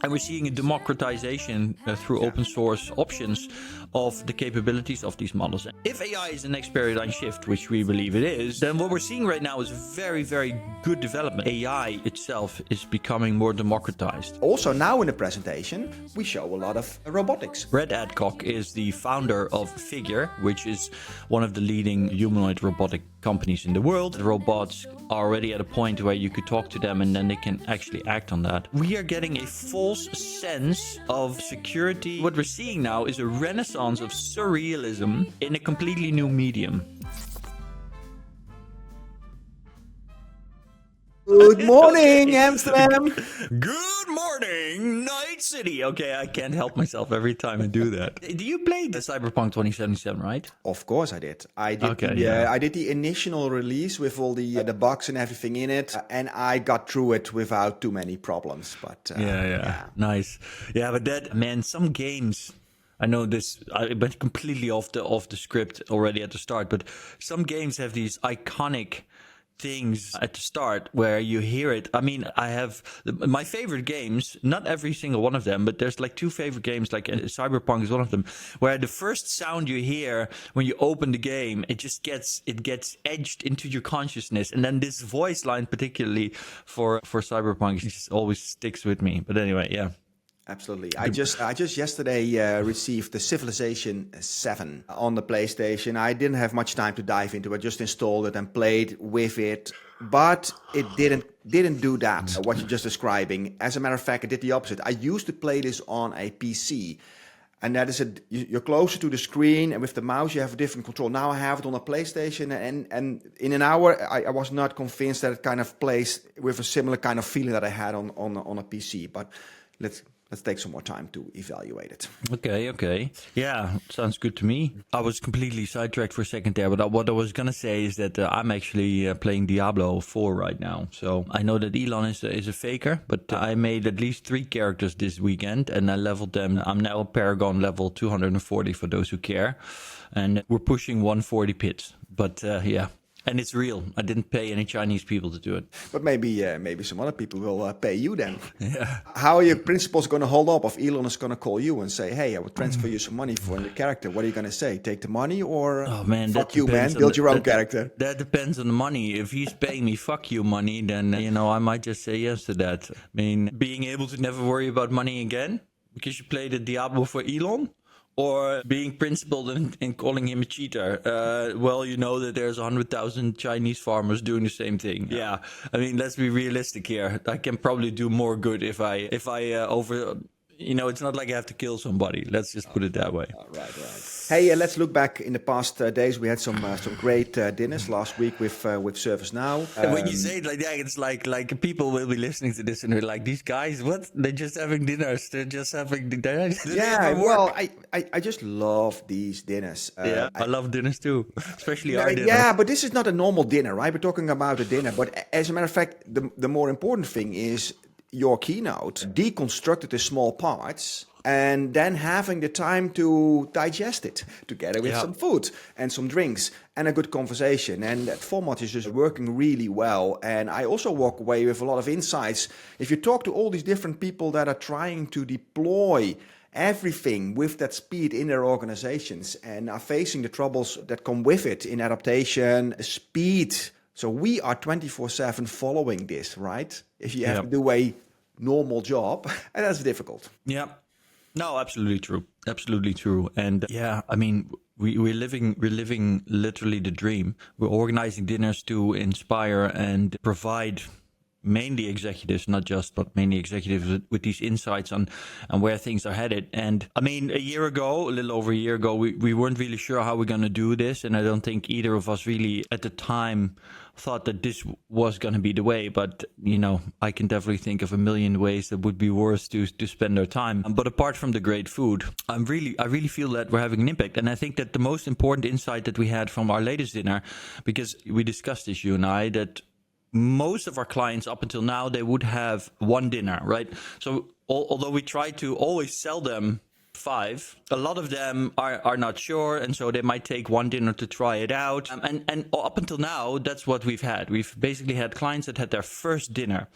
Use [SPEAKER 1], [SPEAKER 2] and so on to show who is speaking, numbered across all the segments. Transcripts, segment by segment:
[SPEAKER 1] And we're seeing a democratization through open source options of the capabilities of these models. If AI is the next paradigm shift, which we believe it is, then what we're seeing right now is very, very good development. AI itself is becoming more democratized.
[SPEAKER 2] Also now in the presentation, we show a lot of robotics.
[SPEAKER 1] Brett Adcock is the founder of Figure, which is one of the leading humanoid robotic companies in the world. The robots are already at a point where you could talk to them and then they can actually act on that. We are getting a false sense of security. What we're seeing now is a renaissance of surrealism in a completely new medium.
[SPEAKER 2] Good morning, Amsterdam.
[SPEAKER 1] Good morning, Night City. Okay, I can't help myself every time I do that. Do you play the Cyberpunk 2077, right?
[SPEAKER 2] Of course I did. I did I did the initial release with all the bugs and everything in it, and I got through it without too many problems. But
[SPEAKER 1] yeah, nice. Yeah, but that, man, some games. I know this. I went completely off the script already at the start, but some games have these iconic things at the start where you hear it. I mean, I have my favorite games, not every single one of them, but there's like two favorite games, like Cyberpunk is one of them, where the first sound you hear when you open the game, it gets edged into your consciousness. And then this voice line, particularly for Cyberpunk, it just always sticks with me. But anyway, yeah.
[SPEAKER 2] Absolutely. I just yesterday received the Civilization 7 on the PlayStation. I didn't have much time to dive into it. I just installed it and played with it. But it didn't do that, what you're just describing. As a matter of fact, it did the opposite. I used to play this on a PC. And that is you're closer to the screen, and with the mouse you have a different control. Now I have it on a PlayStation, and in an hour I was not convinced that it kind of plays with a similar kind of feeling that I had on a PC. But let's take some more time to evaluate it.
[SPEAKER 1] Okay. Yeah, sounds good to me. I was completely sidetracked for a second there, but what I was going to say is that I'm actually playing Diablo 4 right now. So I know that Elon is a faker, but I made at least 3 characters this weekend and I leveled them. I'm now Paragon level 240 for those who care. And we're pushing 140 pits. But yeah. And it's real. I didn't pay any Chinese people to do it.
[SPEAKER 2] But maybe some other people will pay you then.
[SPEAKER 1] Yeah.
[SPEAKER 2] How are your principals going to hold up if Elon is going to call you and say, hey, I will transfer you some money for your character? What are you going to say? Take the money or fuck you, man, build your own character?
[SPEAKER 1] That depends on the money. If he's paying me fuck you money, then, I might just say yes to that. I mean, being able to never worry about money again because you played the Diablo for Elon? Or being principled and calling him a cheater. Well, you know that there's 100,000 Chinese farmers doing the same thing. Yeah, I mean, let's be realistic here. I can probably do more good if I it's not like I have to kill somebody. Let's just put it that way.
[SPEAKER 2] Right. Hey, let's look back in the past days. We had some great dinners last week with ServiceNow.
[SPEAKER 1] When you say it like that, it's like people will be listening to this and they're like, these guys, what? They're just having dinners. They're just having dinners.
[SPEAKER 2] Yeah, well, I just love these dinners.
[SPEAKER 1] I love dinners too, especially our dinners.
[SPEAKER 2] Yeah, but this is not a normal dinner, right? We're talking about a dinner. But as a matter of fact, the more important thing is your keynote deconstructed the small parts and then having the time to digest it together with some food and some drinks and a good conversation. And that format is just working really well. And I also walk away with a lot of insights. If you talk to all these different people that are trying to deploy everything with that speed in their organizations and are facing the troubles that come with it in adaptation, speed. So we are 24/7 following this, right? If you have to do a normal job, and that's difficult.
[SPEAKER 1] Yeah. No, absolutely true. And yeah, I mean, we're living literally the dream. We're organizing dinners to inspire and provide mainly executives, not just, but mainly executives with these insights on where things are headed. And I mean, a little over a year ago, we weren't really sure how we're going to do this. And I don't think either of us really at the time thought that this was going to be the way. But, I can definitely think of a million ways that would be worse to spend our time. But apart from the great food, I really feel that we're having an impact. And I think that the most important insight that we had from our latest dinner, because we discussed this, you and I, that most of our clients up until now, they would have one dinner, right? So although we try to always sell them 5, a lot of them are not sure, and so they might take one dinner to try it out. And up until now, that's what we've had. We've basically had clients that had their first dinner.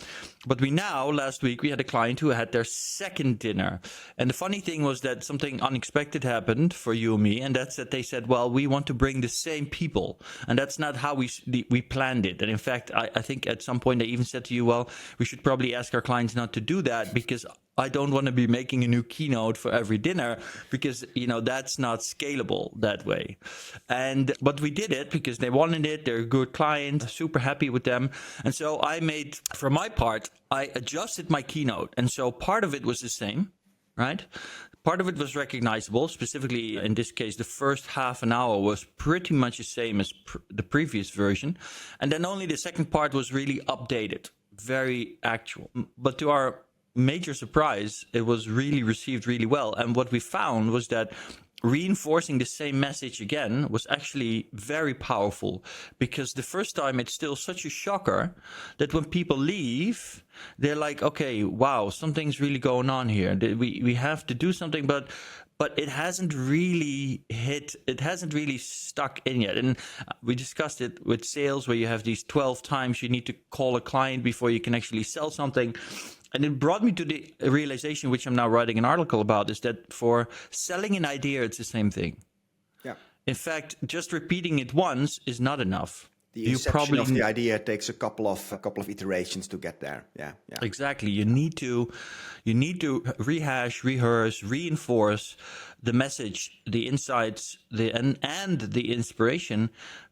[SPEAKER 1] But last week, we had a client who had their second dinner. And the funny thing was that something unexpected happened for you and me, and that's that they said, well, we want to bring the same people. And that's not how we planned it. And in fact, I think at some point they even said to you, well, we should probably ask our clients not to do that, because I don't want to be making a new keynote for every dinner, because, that's not scalable that way. But we did it because they wanted it. They're a good client, super happy with them. And so for my part, I adjusted my keynote. And so part of it was the same, right? Part of it was recognizable. Specifically, in this case, the first half an hour was pretty much the same as the previous version. And then only the second part was really updated, very actual. But to our major surprise, it was really received really well. And what we found was that reinforcing the same message again was actually very powerful, because the first time it's still such a shocker that when people leave, they're like, okay, wow, something's really going on here. We have to do something, but it hasn't really stuck in yet. And we discussed it with sales, where you have these 12 times you need to call a client before you can actually sell something. And it brought me to the realization, which I'm now writing an article about, is that for selling an idea, it's the same thing.
[SPEAKER 2] Yeah.
[SPEAKER 1] In fact, just repeating it once is not enough.
[SPEAKER 2] The inception of the idea takes a couple of iterations to get there. Yeah.
[SPEAKER 1] Exactly. You need to rehash, rehearse, reinforce the message, the insights, and the inspiration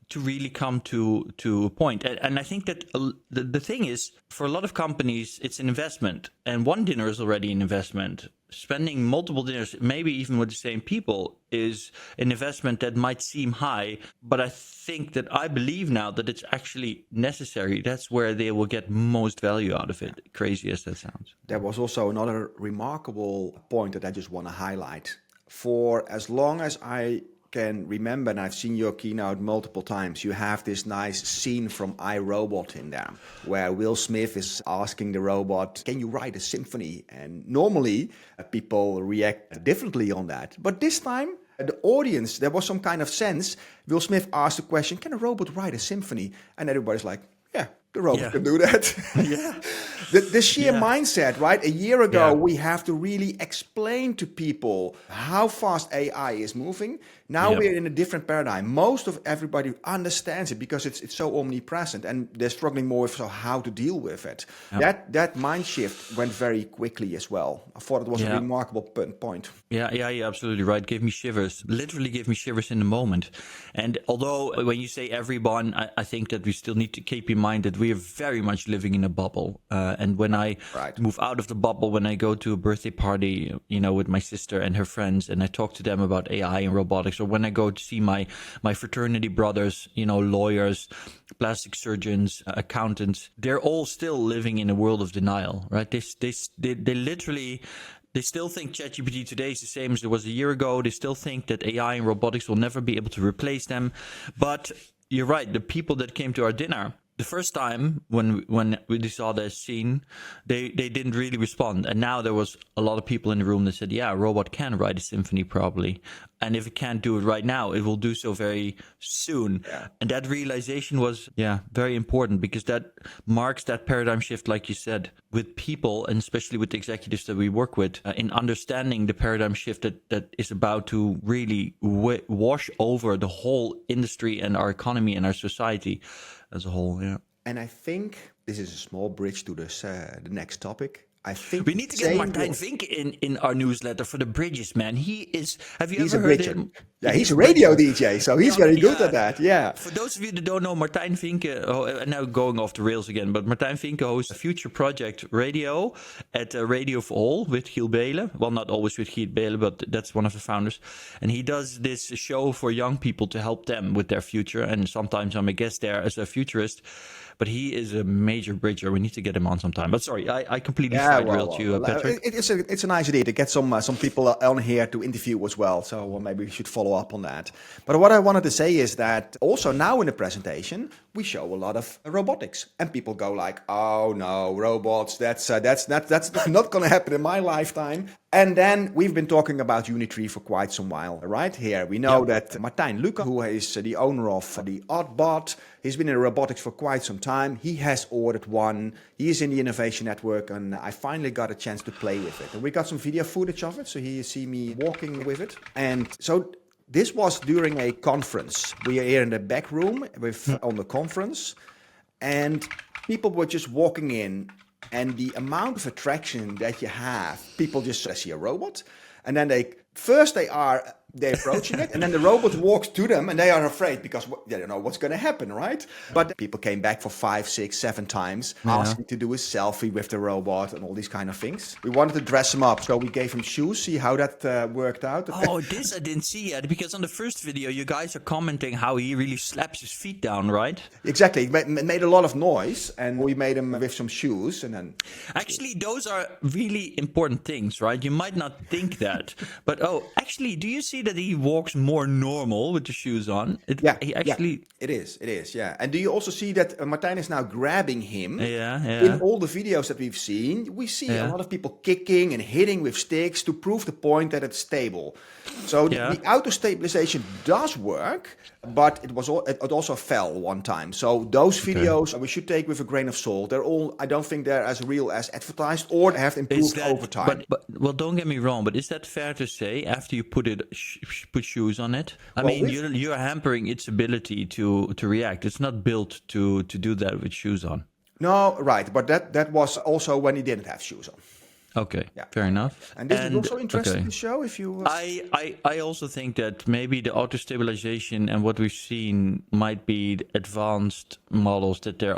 [SPEAKER 1] to really come to a point. And I think that the thing is, for a lot of companies, it's an investment, and one dinner is already an investment. Spending multiple dinners, maybe even with the same people, is an investment that might seem high, but I believe now that it's actually necessary. That's where they will get most value out of it, crazy as that sounds.
[SPEAKER 2] There was also another remarkable point that I just want to highlight. For as long as I can remember, and I've seen your keynote multiple times, you have this nice scene from iRobot in there, where Will Smith is asking the robot, can you write a symphony? And normally people react differently on that. But this time, the audience, there was some kind of sense. Will Smith asked the question, can a robot write a symphony? And everybody's like, yeah, the robot can do that.
[SPEAKER 1] Yeah.
[SPEAKER 2] The sheer mindset, right? A year ago, we have to really explain to people how fast AI is moving. Now we're in a different paradigm. Most of everybody understands it because it's so omnipresent, and they're struggling more with how to deal with it. That mind shift went very quickly as well. I thought it was a remarkable point.
[SPEAKER 1] Yeah, you're absolutely right. Gave me shivers. Literally gave me shivers in the moment. And although when you say everyone, I think that we still need to keep in mind that we are very much living in a bubble. And when I move out of the bubble, when I go to a birthday party, with my sister and her friends, and I talk to them about AI and robotics, or when I go to see my fraternity brothers, lawyers, plastic surgeons, accountants, they're all still living in a world of denial, right? They literally... They still think ChatGPT today is the same as it was a year ago. They still think that AI and robotics will never be able to replace them. But you're right, the people that came to our dinner, the first time when we saw this scene, they didn't really respond. And now there was a lot of people in the room that said, yeah, a robot can write a symphony probably. And if it can't do it right now, it will do so very soon. Yeah. And that realization was, very important, because that marks that paradigm shift, like you said, with people, and especially with the executives that we work with, in understanding the paradigm shift that is about to really wash over the whole industry and our economy and our society as a whole. Yeah.
[SPEAKER 2] And I think this is a small bridge to this the next topic. I think
[SPEAKER 1] we need to get Martijn Vink in our newsletter for the bridges, man. He is. Have you
[SPEAKER 2] ever
[SPEAKER 1] heard
[SPEAKER 2] bridger.
[SPEAKER 1] him?
[SPEAKER 2] Yeah, he's a radio DJ, so he's very good at that. Yeah.
[SPEAKER 1] For those of you that don't know, Martijn Vink, now going off the rails again, but Martijn Vink hosts a Future Project Radio at Radio for All with Giel Belen. Well, not always with Giel Belen, but that's one of the founders. And he does this show for young people to help them with their future. And sometimes I'm a guest there as a futurist. But he is a major bridger. We need to get him on sometime. But sorry, I completely side-railed you, Patrick.
[SPEAKER 2] It's a nice idea to get some people on here to interview as well. So maybe we should follow follow up on that. But what I wanted to say is that also now in the presentation, we show a lot of robotics, and people go like, "Oh no, robots! That's not going to happen in my lifetime." And then we've been talking about Unitree for quite some while, right? Here we know that Martijn Lucas, who is the owner of the Oddbot, he's been in robotics for quite some time. He has ordered one. He is in the innovation network, and I finally got a chance to play with it. And we got some video footage of it, so here you see me walking with it. And so this was during a conference. We are here in the back room on the conference, and people were just walking in, and the amount of attraction that you have, people just see a robot, and then they're approaching it, and then the robot walks to them, and they are afraid because they don't know what's going to happen, right? But people came back for 5, 6, 7 times, asking to do a selfie with the robot and all these kind of things. We wanted to dress him up, so we gave him shoes, see how that worked out.
[SPEAKER 1] Oh, this I didn't see yet, because on the first video, you guys are commenting how he really slaps his feet down, right?
[SPEAKER 2] Exactly. It made a lot of noise, and we made him with some shoes, and then...
[SPEAKER 1] Actually, those are really important things, right? You might not think that, but actually, do you see that he walks more normal with the shoes on?
[SPEAKER 2] It is. And do you also see that Martijn is now grabbing him? In all the videos that we've seen, we see a lot of people kicking and hitting with sticks to prove the point that it's stable. So the auto stabilization does work, but it also fell one time. So those videos we should take with a grain of salt. I don't think they're as real as advertised, or they have improved over time.
[SPEAKER 1] But well, don't get me wrong, but is that fair to say after you put shoes on it? I mean, you're hampering its ability to react. It's not built to do that with shoes on.
[SPEAKER 2] No, right. But that was also when he didn't have shoes on.
[SPEAKER 1] Okay, fair enough.
[SPEAKER 2] And this is also interesting to show if you...
[SPEAKER 1] I also think that maybe the auto stabilization and what we've seen might be the advanced models that they're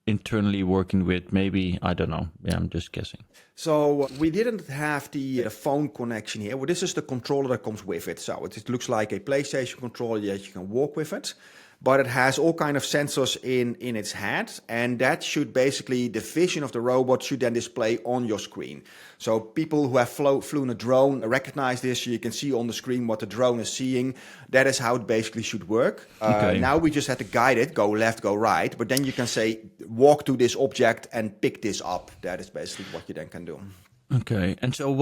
[SPEAKER 1] internally working with. Maybe, I don't know. Yeah, I'm just guessing.
[SPEAKER 2] So we didn't have the phone connection here. Well, this is the controller that comes with it. So it looks like a PlayStation controller that you can walk with it. But it has all kind of sensors in its head, and that should basically, the vision of the robot should then display on your screen. So people who have flown a drone recognize this, so you can see on the screen what the drone is seeing. That is how it basically should work. Now we just have to guide it, go left, go right, but then you can say, walk to this object and pick this up. That is basically what you then can do.
[SPEAKER 1] Okay, and so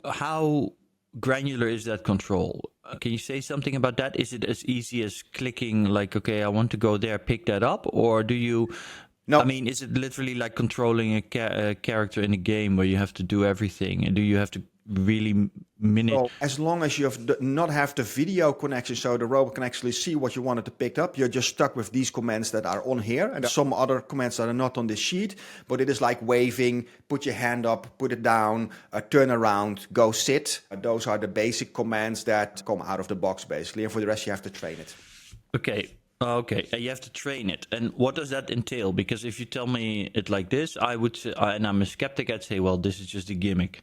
[SPEAKER 1] how granular is that control? Can you say something about that? Is it as easy as clicking like, okay, I want to go there, pick that up? Or do you... No. I mean, is it literally like controlling a character in a game where you have to do everything? And do you have to really
[SPEAKER 2] Well, as long as you not have the video connection, so the robot can actually see what you wanted to pick up, you're just stuck with these commands that are on here. And some other commands that are not on this sheet, but it is like waving, put your hand up, put it down, turn around, go sit. Those are the basic commands that come out of the box, basically. And for the rest, you have to train it.
[SPEAKER 1] Okay, you have to train it. And what does that entail? Because if you tell me it like this, I would say, and I'm a skeptic, I'd say, well, this is just a gimmick.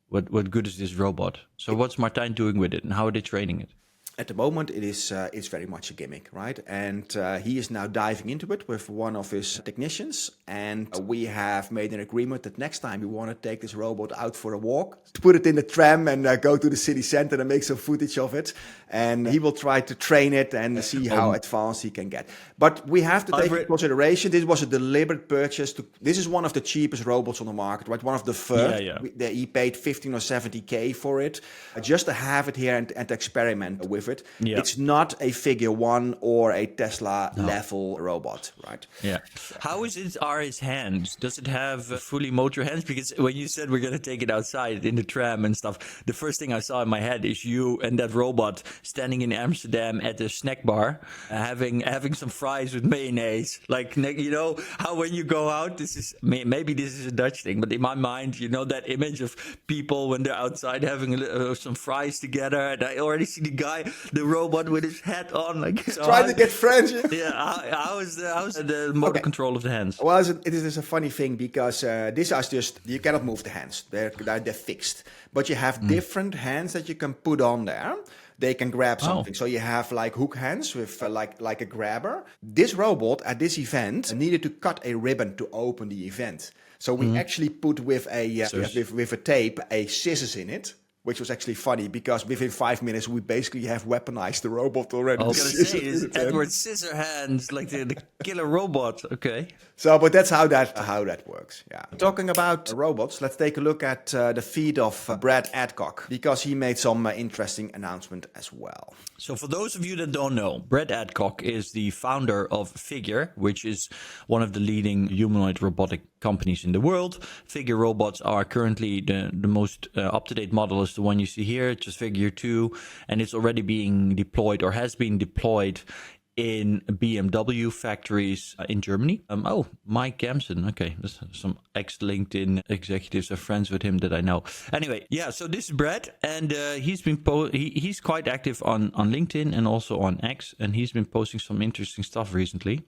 [SPEAKER 1] What good is this robot? So what's Martijn doing with it, and how are they training it?
[SPEAKER 2] At the moment, it's very much a gimmick, right? And he is now diving into it with one of his technicians. And we have made an agreement that next time we want to take this robot out for a walk, to put it in the tram and go to the city center and make some footage of it. And he will try to train it and see how advanced he can get. But we have to take into consideration, this was a deliberate purchase. This is one of the cheapest robots on the market, right? One of the first. He paid 15 or 70K for it, just to have it here and experiment with it. It's not a figure one or a Tesla level robot, right?
[SPEAKER 1] Yeah. How are his hands? Does it have fully motor hands? Because when you said we're going to take it outside in the tram and stuff, the first thing I saw in my head is you and that robot standing in Amsterdam at the snack bar, having some fries with mayonnaise. Like, you know, how when you go out, maybe this is a Dutch thing, but in my mind, you know, that image of people when they're outside having some fries together, and I already see the robot with his hat on, like
[SPEAKER 2] trying to get French.
[SPEAKER 1] Yeah, how is the motor control of the hands?
[SPEAKER 2] Well, it is a funny thing because these are just, you cannot move the hands; they're fixed. But you have different hands that you can put on there. They can grab something. So you have like hook hands with like a grabber. This robot at this event needed to cut a ribbon to open the event. So we actually put with a tape a scissors in it. which was actually funny because within 5 minutes we basically have weaponized the robot already.
[SPEAKER 1] I was going to say, it's Edward Scissorhands, like the killer robot. Okay.
[SPEAKER 2] So, but that's how that works. Yeah. Talking about robots, let's take a look at the feed of Brad Adcock, because he made some interesting announcement as well.
[SPEAKER 1] So for those of you that don't know, Brad Adcock is the founder of Figure, which is one of the leading humanoid robotic companies in the world. Figure robots are currently the most up-to-date model is the one you see here, just Figure 2, and it's already being deployed or has been deployed in BMW factories in Germany. Mike Gamson. Okay, there's some ex-LinkedIn executives are friends with him that I know. Anyway, yeah, so this is Brad, and he's quite active on LinkedIn and also on X, and he's been posting some interesting stuff recently.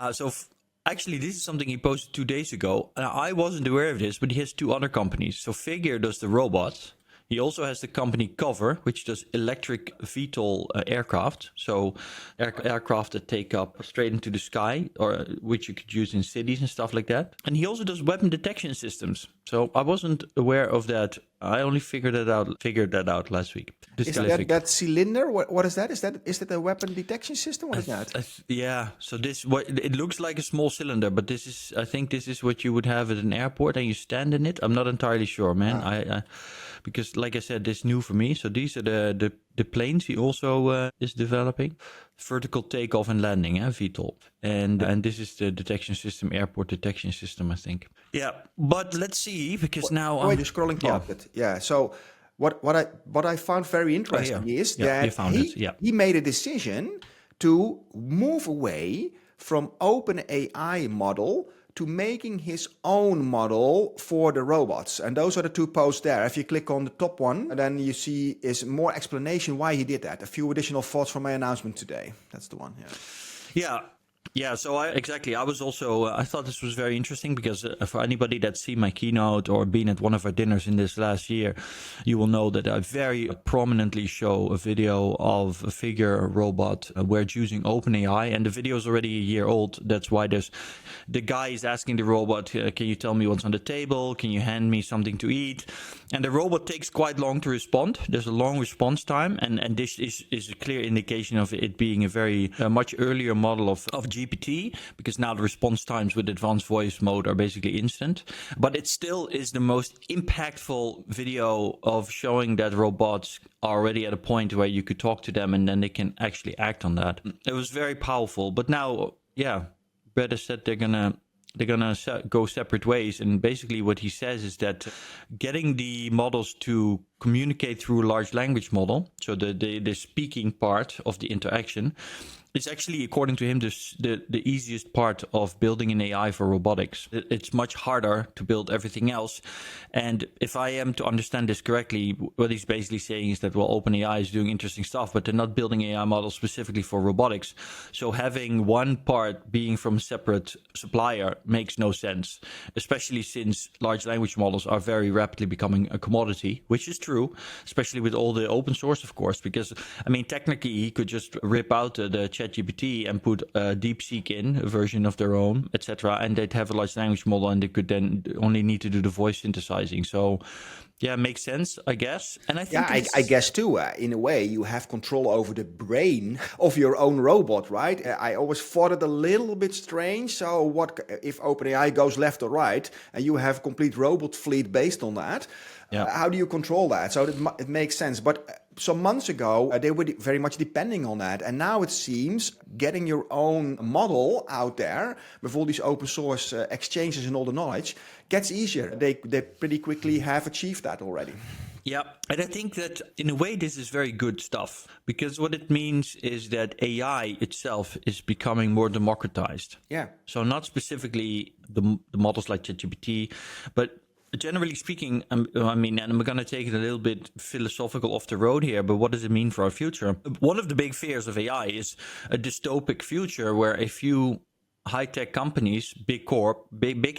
[SPEAKER 1] Actually, this is something he posted 2 days ago. I wasn't aware of this, but he has 2 other companies. So Figure does the robots. He also has the company Cover, which does electric VTOL aircraft. So aircraft that take up straight into the sky, or which you could use in cities and stuff like that. And he also does weapon detection systems. So I wasn't aware of that. I only figured that out last week.
[SPEAKER 2] Is that cylinder? What is that? Is that a weapon detection system? What is that?
[SPEAKER 1] Yeah. So it looks like a small cylinder, but I think this is what you would have at an airport, and you stand in it. I'm not entirely sure, man. Because like I said, this is new for me. So these are the planes he also is developing. Vertical takeoff and landing, VTOL. And this is the detection system, airport detection system, I think. Yeah, but let's see, because now...
[SPEAKER 2] Wait, you're scrolling past it. Yeah, so what I found very interesting is that he made a decision to move away from OpenAI model to making his own model for the robots. And those are the 2 posts there. If you click on the top one, then you see is more explanation why he did that. A few additional thoughts from my announcement today. That's the one,
[SPEAKER 1] Yeah, so I was also, I thought this was very interesting because for anybody that's seen my keynote or been at one of our dinners in this last year, you will know that I very prominently show a video of a Figure robot where it's using OpenAI, and the video is already a year old. That's why the guy is asking the robot, can you tell me what's on the table? Can you hand me something to eat? And the robot takes quite long to respond. There's a long response time, and this is a clear indication of it being a much earlier model of GPT, because now the response times with advanced voice mode are basically instant. But it still is the most impactful video of showing that robots are already at a point where you could talk to them and then they can actually act on that. It was very powerful. But now, Brett has said they're gonna go separate ways, and basically what he says is that getting the models to communicate through a large language model, so the speaking part of the interaction, is actually, according to him, the easiest part of building an AI for robotics. It's much harder to build everything else. And if I am to understand this correctly, what he's basically saying is that, well, OpenAI is doing interesting stuff, but they're not building AI models specifically for robotics. So having one part being from a separate supplier makes no sense, especially since large language models are very rapidly becoming a commodity, which is true, especially with all the open source, of course, because, I mean, technically he could just rip out the ChatGPT and put DeepSeek in, a version of their own, etc., and they'd have a large language model, and they could then only need to do the voice synthesizing. So, yeah, it makes sense, I guess. And I think
[SPEAKER 2] I guess too. In a way, you have control over the brain of your own robot, right? I always thought it a little bit strange. So, what if OpenAI goes left or right, and you have a complete robot fleet based on that? How do you control that? So it makes sense. But some months ago, they were very much depending on that. And now it seems getting your own model out there with all these open source exchanges and all the knowledge gets easier. They pretty quickly have achieved that already.
[SPEAKER 1] Yeah, and I think that in a way this is very good stuff, because what it means is that AI itself is becoming more democratized.
[SPEAKER 2] Yeah.
[SPEAKER 1] So not specifically the models like ChatGPT, but generally speaking, I mean, and I'm going to take it a little bit philosophical off the road here, but what does it mean for our future? One of the big fears of AI is a dystopic future where a few high-tech companies, big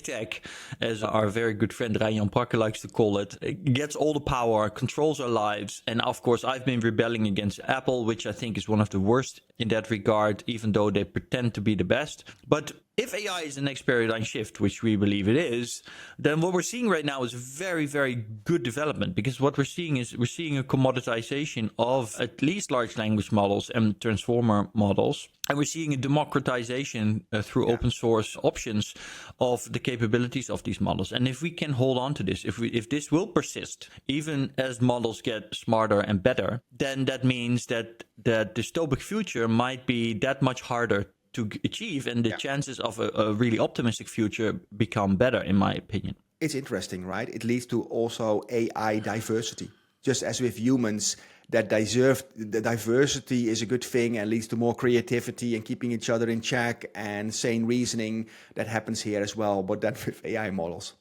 [SPEAKER 1] tech, as our very good friend Ryan Parker likes to call it, gets all the power, controls our lives. And of course, I've been rebelling against Apple, which I think is one of the worst in that regard, even though they pretend to be the best. But if AI is the next paradigm shift, which we believe it is, then what we're seeing right now is very, very good development, because what we're seeing is we're seeing a commoditization of at least large language models and transformer models. And we're seeing a democratization through open source options of the capabilities of these models. And if we can hold on to this, if this will persist, even as models get smarter and better, then that means that the dystopic future might be that much harder to achieve, and the chances of a really optimistic future become better, in my opinion.
[SPEAKER 2] It's interesting, right? It leads to also AI diversity. Just as with humans, that the diversity is a good thing and leads to more creativity and keeping each other in check and sane reasoning. That happens here as well, but then with AI models.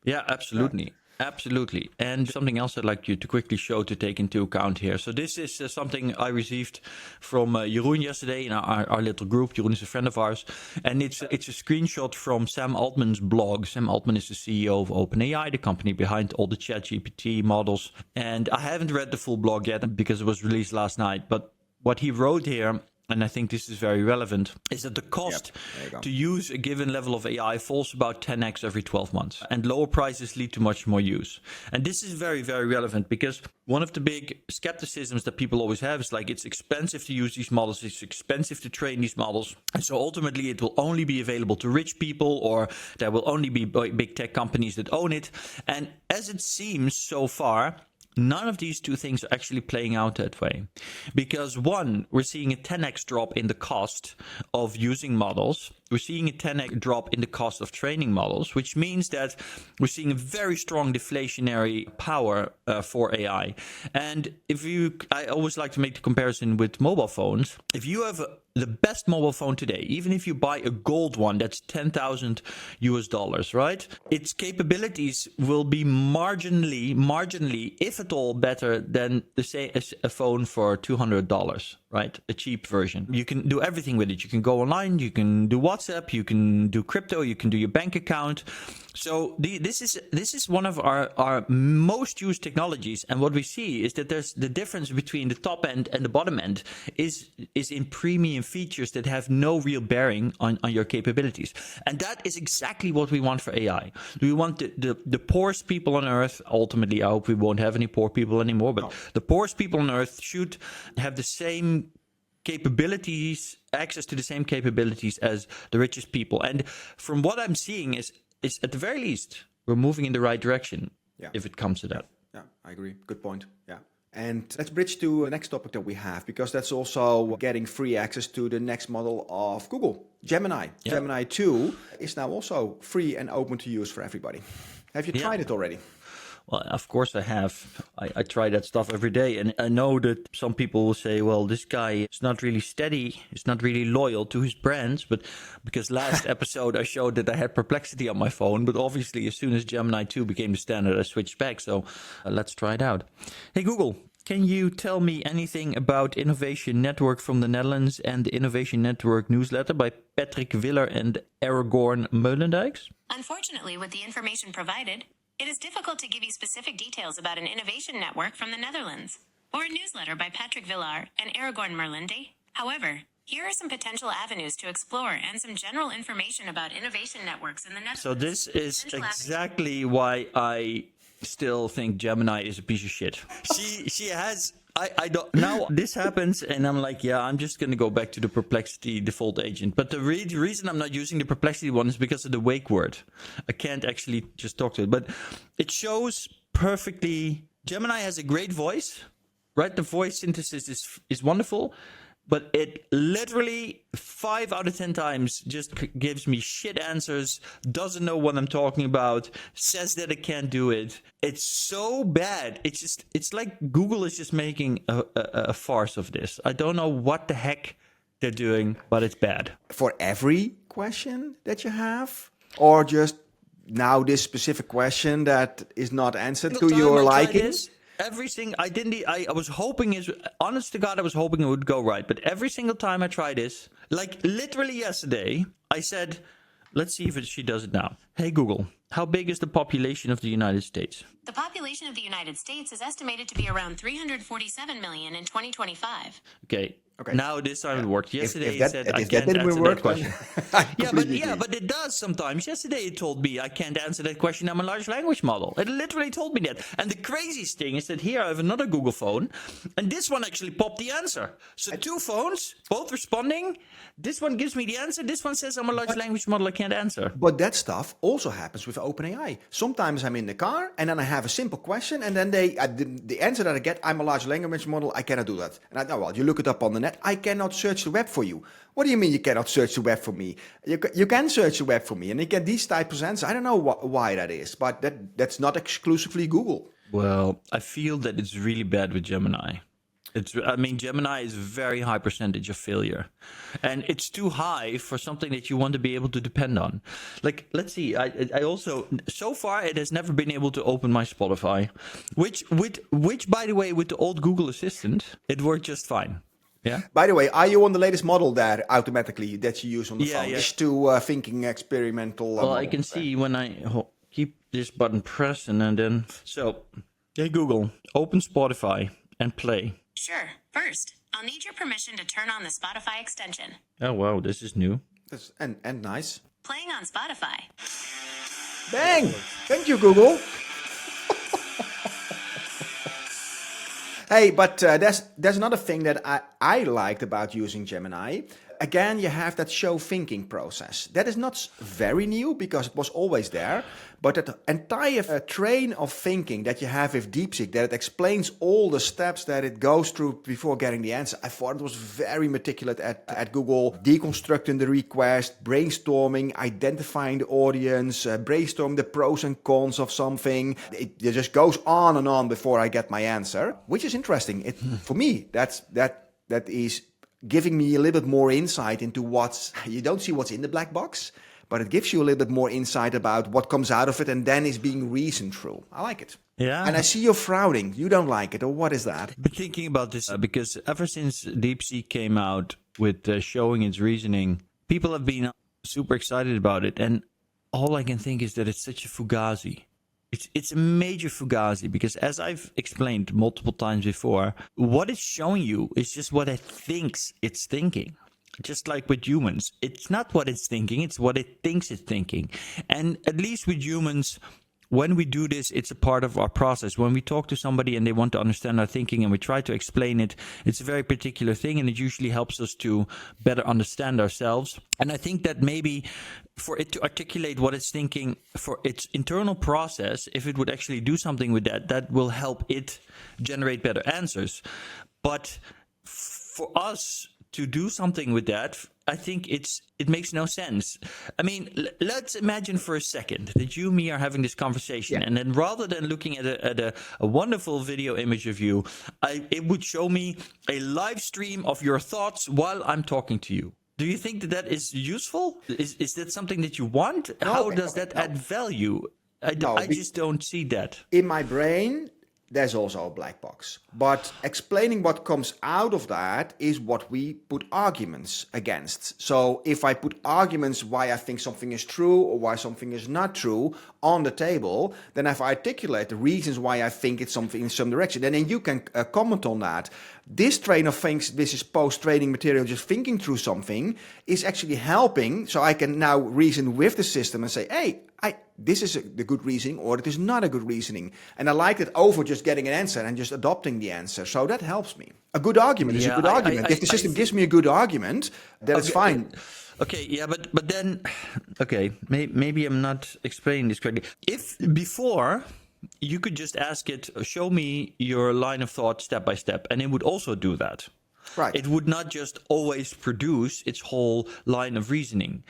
[SPEAKER 1] Yeah, absolutely. Absolutely. And something else I'd like you to quickly show to take into account here. So this is something I received from Jeroen yesterday in our little group. Jeroen is a friend of ours. And it's a screenshot from Sam Altman's blog. Sam Altman is the CEO of OpenAI, the company behind all the ChatGPT models. And I haven't read the full blog yet because it was released last night. But what he wrote here, and I think this is very relevant, is that the cost to use a given level of AI falls about 10x every 12 months. And lower prices lead to much more use. And this is very, very relevant, because one of the big skepticisms that people always have is like, it's expensive to use these models, it's expensive to train these models. And so ultimately it will only be available to rich people, or there will only be big tech companies that own it. And as it seems so far, none of these two things are actually playing out that way. Because one, we're seeing a 10x drop in the cost of using models. We're seeing a 10x drop in the cost of training models, which means that we're seeing a very strong deflationary power for AI. And I always like to make the comparison with mobile phones. If you have the best mobile phone today, even if you buy a gold one, that's $10,000, right? Its capabilities will be marginally, if at all, better than the same as a phone for $200, right? A cheap version. You can do everything with it. You can go online, you can do WhatsApp, you can do crypto, you can do your bank account. So this is one of our most used technologies, and what we see is that there's the difference between the top end and the bottom end is in premium features that have no real bearing on your capabilities. And that is exactly what we want for AI. We want the poorest people on earth. Ultimately, I hope we won't have any poor people anymore, but the poorest people on earth should have the same capabilities, access to the same capabilities as the richest people. And from what I'm seeing is at the very least, we're moving in the right direction, if it comes to that.
[SPEAKER 2] Yeah, I agree. Good point. Yeah. And let's bridge to the next topic that we have, because that's also getting free access to the next model of Google, Gemini. Yeah. Gemini 2 is now also free and open to use for everybody. Have you tried it already?
[SPEAKER 1] Well, of course I have. I try that stuff every day. And I know that some people will say, well, this guy is not really steady. He's not really loyal to his brands. But because last episode I showed that I had Perplexity on my phone. But obviously, as soon as Gemini 2 became the standard, I switched back. So let's try it out. Hey, Google, can you tell me anything about Innovation Network from the Netherlands and the Innovation Network newsletter by Patrick Willer and Aragorn Meulendijks?
[SPEAKER 3] Unfortunately, with the information provided, it is difficult to give you specific details about an innovation network from the Netherlands, or a newsletter by Patrick Villar and Aragorn Meulendijks. However, here are some potential avenues to explore and some general information about innovation networks in the Netherlands.
[SPEAKER 1] So this is exactly why I still think Gemini is a piece of shit. She has... I don't now this happens and I'm like, yeah, I'm just going to go back to the Perplexity default agent. But the reason I'm not using the Perplexity one is because of the wake word. I can't actually just talk to it, but it shows perfectly. Gemini has a great voice, right? The voice synthesis is wonderful, but it literally 5 out of 10 times just gives me shit answers, doesn't know what I'm talking about, says that it can't do it. It's so bad. It's like Google is just making a farce of this. I don't know what the heck they're doing, but it's bad.
[SPEAKER 2] For every question that you have, or just now this specific question that is not answered to your liking?
[SPEAKER 1] Everything I was hoping honest to God, I was hoping it would go right. But every single time I try this, like literally yesterday, I said, let's see if she does it now. Hey, Google, how big is the population of the United States?
[SPEAKER 3] The population of the United States is estimated to be around 347 million in 2025.
[SPEAKER 1] Okay.
[SPEAKER 2] Okay.
[SPEAKER 1] Now this time it worked. Yesterday
[SPEAKER 2] if that,
[SPEAKER 1] it said I
[SPEAKER 2] if that
[SPEAKER 1] can't
[SPEAKER 2] didn't
[SPEAKER 1] answer
[SPEAKER 2] work,
[SPEAKER 1] that question.
[SPEAKER 2] I
[SPEAKER 1] Yeah,
[SPEAKER 2] completely agree.
[SPEAKER 1] but it does sometimes. Yesterday it told me I can't answer that question. I'm a large language model. It literally told me that. And the craziest thing is that here I have another Google phone, and this one actually popped the answer. So two phones, both responding. This one gives me the answer. This one says I'm a large language model. I can't answer.
[SPEAKER 2] But that stuff also happens with OpenAI. Sometimes I'm in the car and then I have a simple question, and then the answer that I get, I'm a large language model, I cannot do that. And I know, well, you look it up on the net, I cannot search the web for you. What do you mean you cannot search the web for me? You can search the web for me, and you get these types of answers. I don't know why that is, but that's not exclusively Google.
[SPEAKER 1] Well, I feel that it's really bad with Gemini. Gemini is a very high percentage of failure, and it's too high for something that you want to be able to depend on. Like, let's see, I also, so far it has never been able to open my Spotify, which by the way, with the old Google Assistant, it worked just fine. Yeah.
[SPEAKER 2] By the way, are you on the latest model there automatically that you use on the phone?
[SPEAKER 1] Yeah.
[SPEAKER 2] Just to thinking experimental.
[SPEAKER 1] Well, I can see when I keep this button pressed and then, so, hey Google, open Spotify and play.
[SPEAKER 3] Sure. First, I'll need your permission to turn on the Spotify extension.
[SPEAKER 1] Oh wow, this is new.
[SPEAKER 2] And nice.
[SPEAKER 3] Playing on Spotify.
[SPEAKER 2] Bang! Thank you, Google. Hey, but there's another thing that I liked about using Gemini. Again, you have that show thinking process. That is not very new because it was always there. But that entire train of thinking that you have with DeepSeek, that it explains all the steps that it goes through before getting the answer, I thought it was very meticulous at Google, deconstructing the request, brainstorming, identifying the audience, brainstorming the pros and cons of something. It just goes on and on before I get my answer, which is interesting. For me, that is giving me a little bit more insight into you don't see what's in the black box, but it gives you a little bit more insight about what comes out of it and then is being reasoned through. I like it.
[SPEAKER 1] Yeah.
[SPEAKER 2] And I see you're frowning. You don't like it, or what is that?
[SPEAKER 1] I've been thinking about this because ever since DeepSeek came out with showing its reasoning, people have been super excited about it. And all I can think is that it's such a fugazi. It's a major fugazi because, as I've explained multiple times before, what it's showing you is just what it thinks it's thinking. Just like with humans, it's not what it's thinking, it's what it thinks it's thinking. And at least with humans, when we do this, it's a part of our process. When we talk to somebody and they want to understand our thinking and we try to explain it, it's a very particular thing, and it usually helps us to better understand ourselves. And I think that maybe for it to articulate what it's thinking for its internal process, if it would actually do something with that, that will help it generate better answers. But for us to do something with that, I think it makes no sense. I mean, let's imagine for a second that you and me are having this conversation, and then rather than looking at a wonderful video image of you, it would show me a live stream of your thoughts while I'm talking to you. Do you think that is useful? Is that something that you want?
[SPEAKER 2] No,
[SPEAKER 1] How does that add value? I just don't see that.
[SPEAKER 2] In my brain, there's also a black box. But explaining what comes out of that is what we put arguments against. So if I put arguments why I think something is true or why something is not true on the table, then if I articulate the reasons why I think it's something in some direction, and then you can comment on that. This train of things, this is post-training material, just thinking through something, is actually helping. So I can now reason with the system and say, hey, this is the good reasoning, or it is not a good reasoning. And I like it over just getting an answer and just adopting the answer. So that helps me. A good argument is a good argument. If the system gives me a good argument, then it's fine.
[SPEAKER 1] Okay, yeah, but then, okay, maybe I'm not explaining this correctly. If before you could just ask it, show me your line of thought step by step, and it would also do that.
[SPEAKER 2] Right.
[SPEAKER 1] It would not just always produce its whole line of reasoning.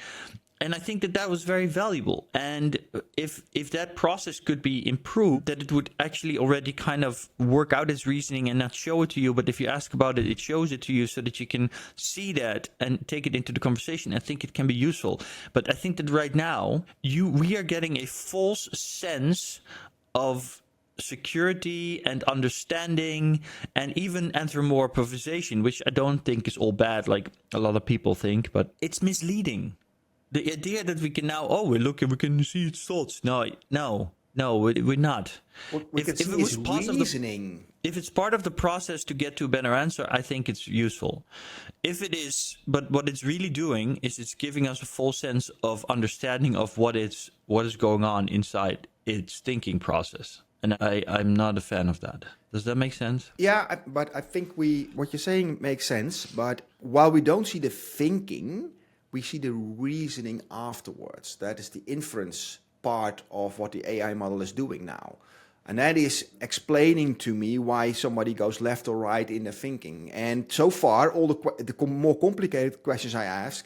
[SPEAKER 1] And I think that was very valuable. And if that process could be improved, that it would actually already kind of work out its reasoning and not show it to you. But if you ask about it, it shows it to you so that you can see that and take it into the conversation. I think it can be useful. But I think that right now, we are getting a false sense of security and understanding and even anthropomorphization, which I don't think is all bad like a lot of people think, but it's misleading. The idea that we can now, we can see its thoughts. No, we're not.
[SPEAKER 2] What we can see is reasoning.
[SPEAKER 1] if it's part of the process to get to a better answer, I think it's useful. If it is, but what it's really doing is it's giving us a full sense of understanding of what is going on inside its thinking process. And I'm not a fan of that. Does that make sense?
[SPEAKER 2] Yeah, but I think what you're saying makes sense. But while we don't see the thinking, we see the reasoning afterwards. That is the inference part of what the AI model is doing now. And that is explaining to me why somebody goes left or right in their thinking. And so far, all the more complicated questions I ask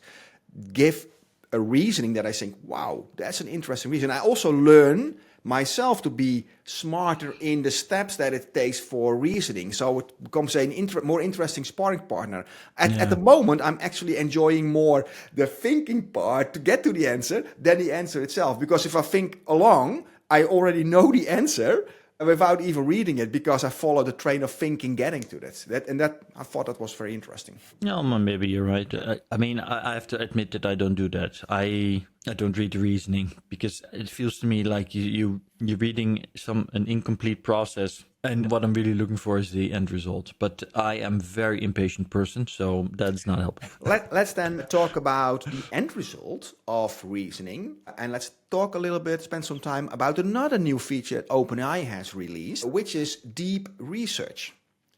[SPEAKER 2] give a reasoning that I think, wow, that's an interesting reason. I also learn myself to be smarter in the steps that it takes for reasoning. So it becomes a more interesting sparring partner. At the moment, I'm actually enjoying more the thinking part to get to the answer than the answer itself. Because if I think along, I already know the answer without even reading it, because I follow the train of thinking getting to that. I thought that was very interesting.
[SPEAKER 1] No, maybe you're right. I mean, I have to admit that I don't do that. I don't read the reasoning because it feels to me like you're reading an incomplete process. And what I'm really looking for is the end result. But I am a very impatient person, so that's not helping.
[SPEAKER 2] Let's then talk about the end result of reasoning. And let's talk a little bit, spend some time about another new feature that OpenAI has released, which is deep research,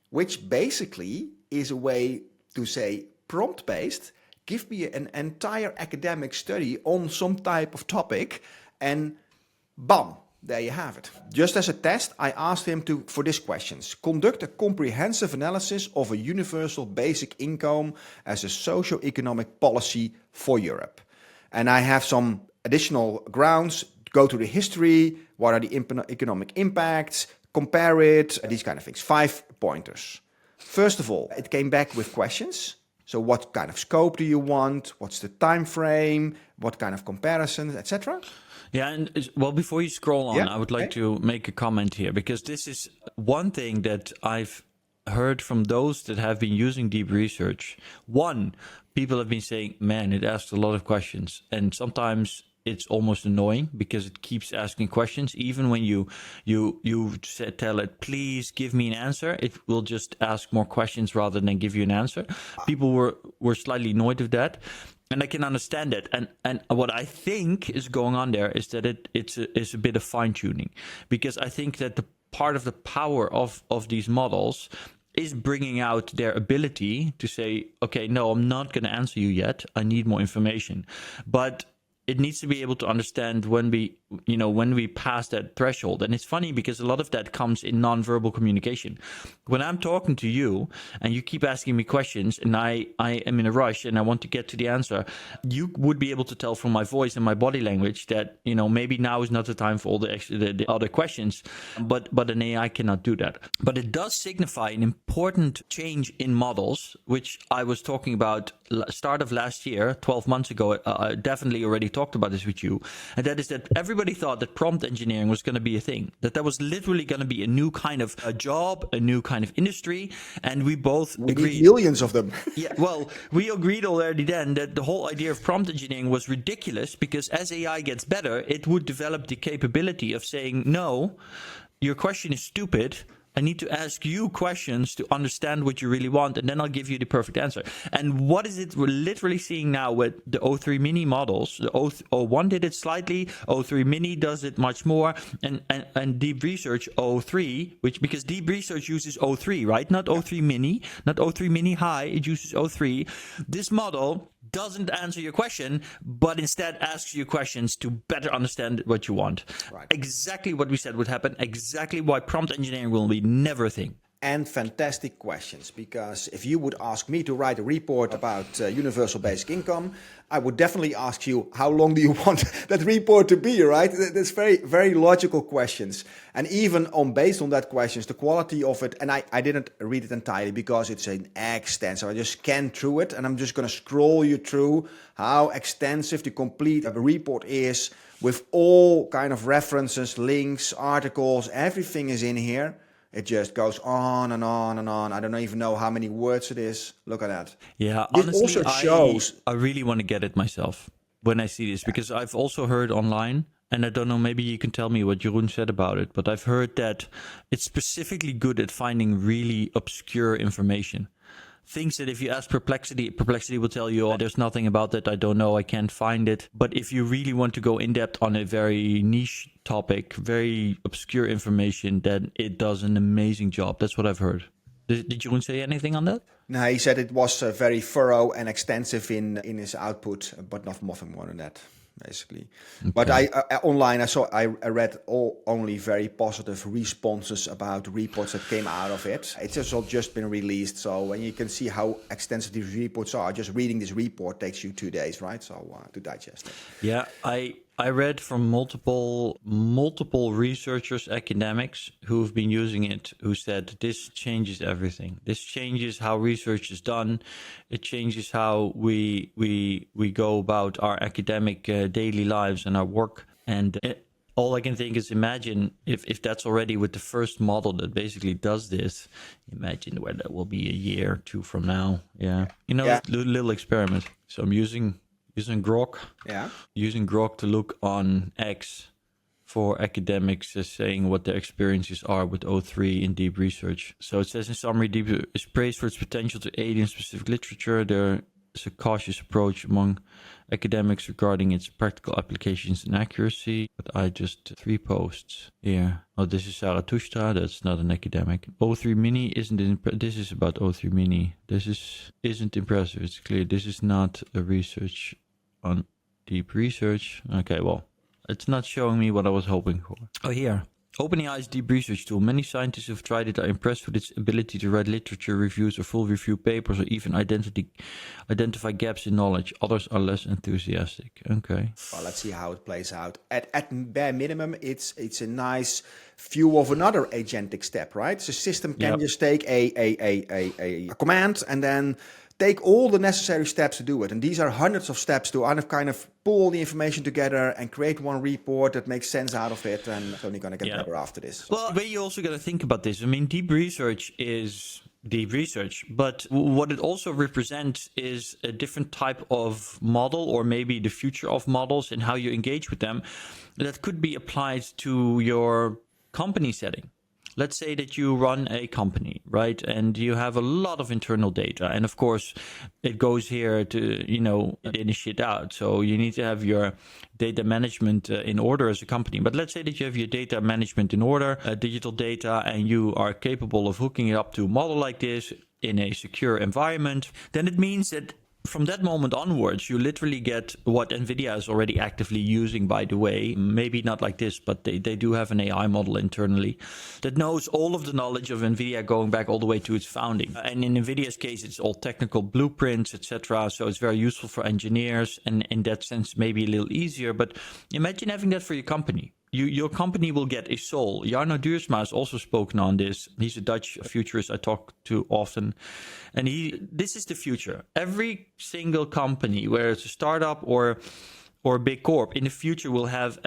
[SPEAKER 2] which basically is a way to say prompt-based, give me an entire academic study on some type of topic, and bam, there you have it. Just as a test, I asked him for these questions. Conduct a comprehensive analysis of a universal basic income as a socio-economic policy for Europe. And I have some additional grounds. Go to the history. What are the economic impacts? Compare it. These kind of things. 5 pointers. First of all, it came back with questions. So what kind of scope do you want? What's the time frame? What kind of comparisons, etc.?
[SPEAKER 1] Yeah, and well, before you scroll on, I would like to make a comment here, because this is one thing that I've heard from those that have been using deep research. One, people have been saying, man, it asks a lot of questions. And sometimes it's almost annoying because it keeps asking questions. Even when you tell it, please give me an answer, it will just ask more questions rather than give you an answer. People were slightly annoyed with that. And I can understand it. And what I think is going on there is that it's a bit of fine tuning, because I think that the part of the power of these models is bringing out their ability to say, okay, no, I'm not going to answer you yet. I need more information. But it needs to be able to understand when we pass that threshold. And it's funny because a lot of that comes in nonverbal communication. When I'm talking to you and you keep asking me questions and I am in a rush and I want to get to the answer, you would be able to tell from my voice and my body language that, maybe now is not the time for all the other questions, but an AI cannot do that. But it does signify an important change in models, which I was talking about start of last year, 12 months ago. I definitely already talked about this with you. And that is that everybody thought that prompt engineering was going to be a thing, that was literally going to be a new kind of a job, a new kind of industry. And we both agreed.
[SPEAKER 2] Millions of them.
[SPEAKER 1] Yeah, well, we agreed already then that the whole idea of prompt engineering was ridiculous, because as AI gets better, it would develop the capability of saying, no, your question is stupid. I need to ask you questions to understand what you really want, and then I'll give you the perfect answer. And what is it we're literally seeing now with the O3 mini models? The O1 did it slightly, O3 mini does it much more, and deep research O3, because deep research uses O3, right? Not O3 mini, not O3 mini high, it uses O3. This model doesn't answer your question, but instead asks you questions to better understand what you want. Right. Exactly what we said would happen, exactly why prompt engineering will be never a thing.
[SPEAKER 2] And fantastic questions, because if you would ask me to write a report about universal basic income, I would definitely ask you, how long do you want that report to be, right? That's very, very logical questions. And even based on that questions, the quality of it, and I didn't read it entirely because it's an extensive, I just scanned through it and I'm just going to scroll you through how extensive the complete report is, with all kind of references, links, articles, everything is in here. It just goes on and on and on. I don't even know how many words it is. Look at that.
[SPEAKER 1] Yeah,
[SPEAKER 2] this
[SPEAKER 1] honestly,
[SPEAKER 2] also shows.
[SPEAKER 1] I really want to get it myself when I see this, because I've also heard online, and I don't know, maybe you can tell me what Jeroen said about it, but I've heard that it's specifically good at finding really obscure information. Things that if you ask Perplexity will tell you, oh, there's nothing about that, I don't know, I can't find it. But if you really want to go in depth on a very niche topic, very obscure information, then it does an amazing job. That's what I've heard. Did Jeroen say anything on that?
[SPEAKER 2] No, he said it was very thorough and extensive in his output, but nothing more than that, basically. Okay. But I online I read only very positive responses about reports that came out of it. It's just been released, so when you can see how extensive these reports are, just reading this report takes you 2 days, right? So to digest it.
[SPEAKER 1] Yeah, I read from multiple researchers, academics who've been using it, who said this changes everything. This changes how research is done. It changes how we go about our academic daily lives and our work. And all I can think is imagine if that's already with the first model that basically does this, imagine where that will be a year or 2 from now. Yeah. Little experiment. So I'm using Grok. Yeah. Using Grok to look on X for academics saying what their experiences are with O3 in deep research. So it says in summary, deep is praised for its potential to aid in specific literature. There is a cautious approach among academics regarding its practical applications and accuracy. But I just 3 posts here. Oh, this is Zarathustra. That's not an academic. O3 Mini isn't. This is about O3 Mini. This isn't impressive. It's clear. This is not a research on deep research. Okay, well, it's not showing me what I was hoping for. Oh, here. OpenAI's deep research tool. Many scientists who've tried it are impressed with its ability to write literature reviews or full review papers or even identify gaps in knowledge. Others are less enthusiastic. Okay.
[SPEAKER 2] Well, let's see how it plays out. At bare minimum, it's a nice view of another agentic step, right? So system can just take a command and then take all the necessary steps to do it. And these are hundreds of steps to kind of pull the information together and create one report that makes sense out of it. And it's only going to get better after this.
[SPEAKER 1] Well, but you also got to think about this. I mean, deep research is deep research, but what it also represents is a different type of model, or maybe the future of models and how you engage with them, that could be applied to your company setting. Let's say that you run a company, right? And you have a lot of internal data. And of course, it goes here to, initiate out. So you need to have your data management in order as a company. But let's say that you have your data management in order, digital data, and you are capable of hooking it up to a model like this in a secure environment. Then it means that from that moment onwards, you literally get what NVIDIA is already actively using, by the way. Maybe not like this, but they do have an AI model internally that knows all of the knowledge of NVIDIA going back all the way to its founding. And in NVIDIA's case, it's all technical blueprints, etc. So it's very useful for engineers, and in that sense, maybe a little easier. But imagine having that for your company. Your company will get a soul. Jarno Duursma has also spoken on this. He's a Dutch futurist I talk to often. And this is the future. Every single company, whether it's a startup or a big corp, in the future will have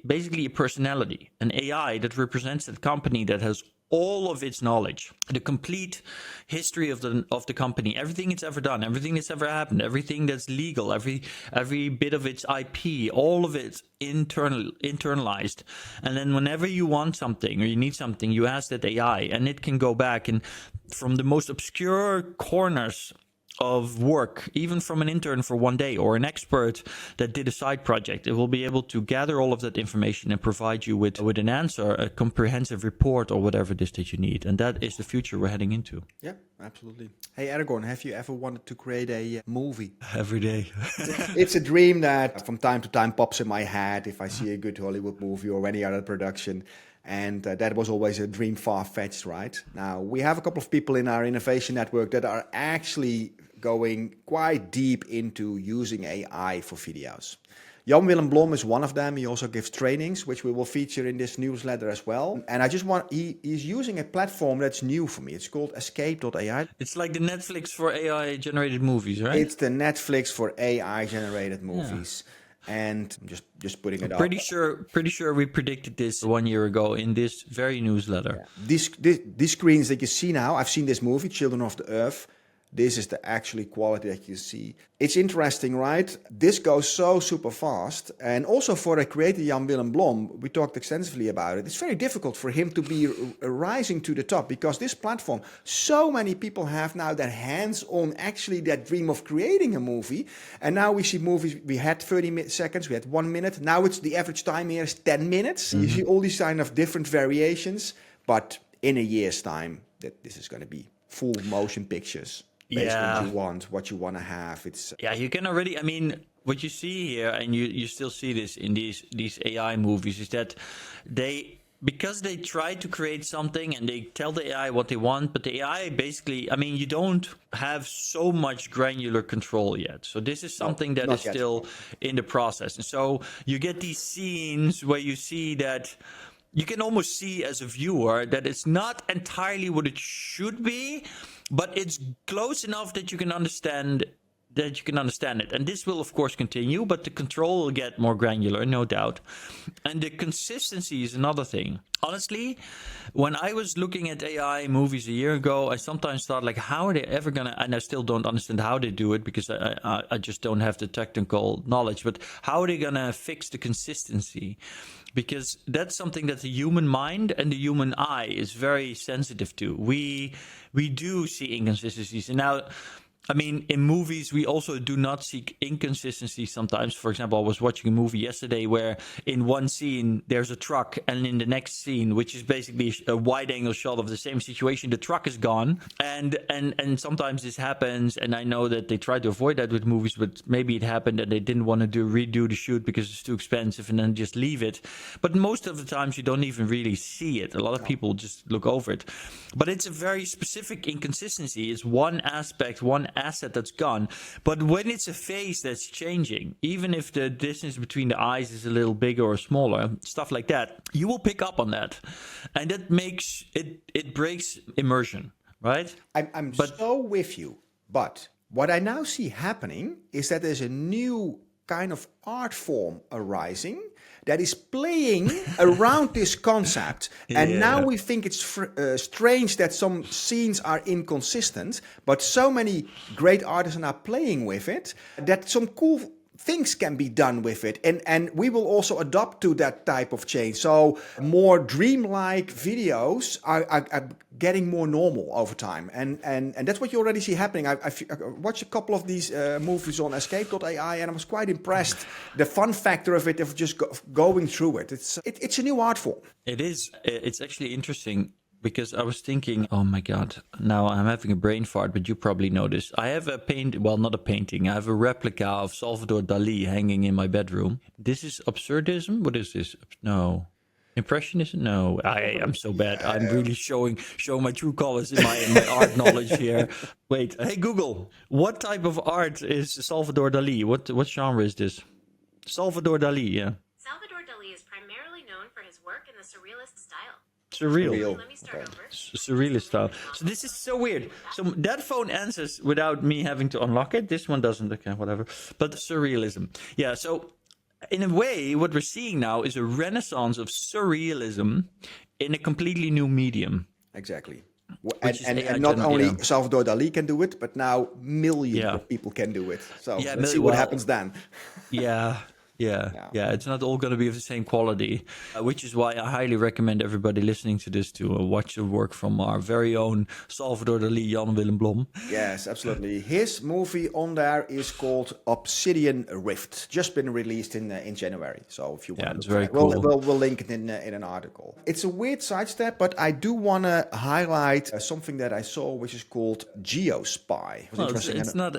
[SPEAKER 1] basically a personality, an AI that represents that company, that has all of its knowledge, the complete history of the company, everything it's ever done, everything that's ever happened, everything that's legal, every bit of its IP, all of it internalized. And then whenever you want something or you need something, you ask that AI, and it can go back and from the most obscure corners of work, even from an intern for one day or an expert that did a side project, it will be able to gather all of that information and provide you with an answer, a comprehensive report or whatever it is that you need. And that is the future we're heading into.
[SPEAKER 2] Yeah, absolutely. Hey, Aragorn, have you ever wanted to create a movie?
[SPEAKER 1] Every day.
[SPEAKER 2] It's a dream that from time to time pops in my head if I see a good Hollywood movie or any other production. And that was always a dream far-fetched, right? Now, we have a couple of people in our innovation network that are actually going quite deep into using AI for videos. Jan Willem Blom is one of them. He also gives trainings, which we will feature in this newsletter as well. And he's using a platform that's new for me. It's called escape.ai.
[SPEAKER 1] It's like the Netflix for AI-generated movies, right?
[SPEAKER 2] It's the Netflix for AI-generated movies. Yeah. And just putting it up.
[SPEAKER 1] Pretty sure we predicted this 1 year ago in this very newsletter.
[SPEAKER 2] Yeah. These screens that you see now, I've seen this movie, Children of the Earth. this is the actually quality that you see. It's interesting, right? This goes so super fast. And also for a creator, Jan Willem Blom, we talked extensively about it. It's very difficult for him to be rising to the top because this platform, so many people have now that hands-on, actually that dream of creating a movie. And now we see movies, we had 30 seconds, we had 1 minute. Now it's the average time here is 10 minutes. You see all these kind of different variations. But in a year's time, that this is going to be full motion pictures. Based on what you want to have. It's
[SPEAKER 1] you can already. I mean, what you see here, and you still see this in these AI movies, is that because they try to create something and they tell the AI what they want, but the AI basically, I mean, you don't have so much granular control yet. So this is something that is still in the process, and so you get these scenes where you see that. You can almost see as a viewer that it's not entirely what it should be, but it's close enough that you can understand it. And this will of course continue, but the control will get more granular, no doubt. And the consistency is another thing. Honestly, when I was looking at AI movies a year ago, I sometimes thought, like, how are they ever gonna, and I still don't understand how they do it because I just don't have the technical knowledge, but how are they gonna fix the consistency? Because that's something that the human mind and the human eye is very sensitive to. We do see inconsistencies. And now, I mean, in movies, we also do not see inconsistency sometimes. For example, I was watching a movie yesterday where in one scene, there's a truck. And in the next scene, which is basically a wide angle shot of the same situation, the truck is gone. And sometimes this happens. And I know that they try to avoid that with movies, but maybe it happened and they didn't want to redo the shoot because it's too expensive and then just leave it. But most of the times, you don't even really see it. A lot of people just look over it. But it's a very specific inconsistency. It's one aspect, one asset that's gone. But when it's a face that's changing, even if the distance between the eyes is a little bigger or smaller, stuff like that, you will pick up on that. And that makes it breaks immersion, right?
[SPEAKER 2] I'm so with you. But what I now see happening is that there's a new kind of art form arising that is playing around this concept. And now we think it's strange that some scenes are inconsistent, but so many great artists are now playing with it that some cool things can be done with it. And we will also adopt to that type of change. So more dreamlike videos are getting more normal over time. And that's what you already see happening. I watched a couple of these movies on escape.ai and I was quite impressed. The fun factor of it, of just going through it. It's a new art form.
[SPEAKER 1] It is. It's actually interesting. Because I was thinking, oh my God, now I'm having a brain fart, but you probably know this. I have not a painting. I have a replica of Salvador Dali hanging in my bedroom. This is absurdism? What is this? No. Impressionism? No. I'm so bad. I'm really showing my true colors in my art knowledge here. Wait, hey Google, what type of art is Salvador Dali? What genre is this? Salvador Dali, yeah.
[SPEAKER 3] Salvador Dali is primarily known for his work in the Surrealist style.
[SPEAKER 1] Surreal.
[SPEAKER 3] Let me start over.
[SPEAKER 1] Surrealist style. So this is so weird. So that phone answers without me having to unlock it. This one doesn't. Okay, whatever. But surrealism. Yeah, so in a way, what we're seeing now is a renaissance of surrealism in a completely new medium.
[SPEAKER 2] Exactly. And not only Salvador Dali can do it, but now millions of people can do it. So let's see what happens then. Yeah, it's not all going to be of the same quality, which is why I highly recommend everybody listening to this to watch the work from our very own Salvador Dali, Jan Willem Blom. Yes, absolutely. His movie on there is called Obsidian Rift, just been released in January. So if you want
[SPEAKER 1] it's
[SPEAKER 2] to
[SPEAKER 1] very cool.
[SPEAKER 2] We'll link it in an article. It's a weird sidestep, but I do want to highlight something that I saw, which is called GeoSpy.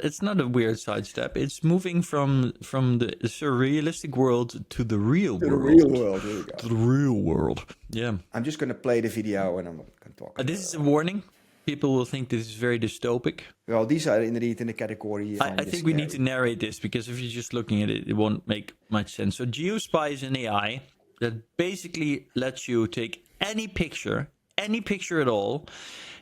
[SPEAKER 1] It's not a weird sidestep. It's moving from the surrealistic world to the real world. To the real world. Yeah.
[SPEAKER 2] I'm just going to play the video and I'm not going to talk.
[SPEAKER 1] This is a warning. People will think this is very dystopic.
[SPEAKER 2] Well, these are indeed in the category.
[SPEAKER 1] I think we need to narrate this because if you're just looking at it, it won't make much sense. So GeoSpy is an AI that basically lets you take any picture at all.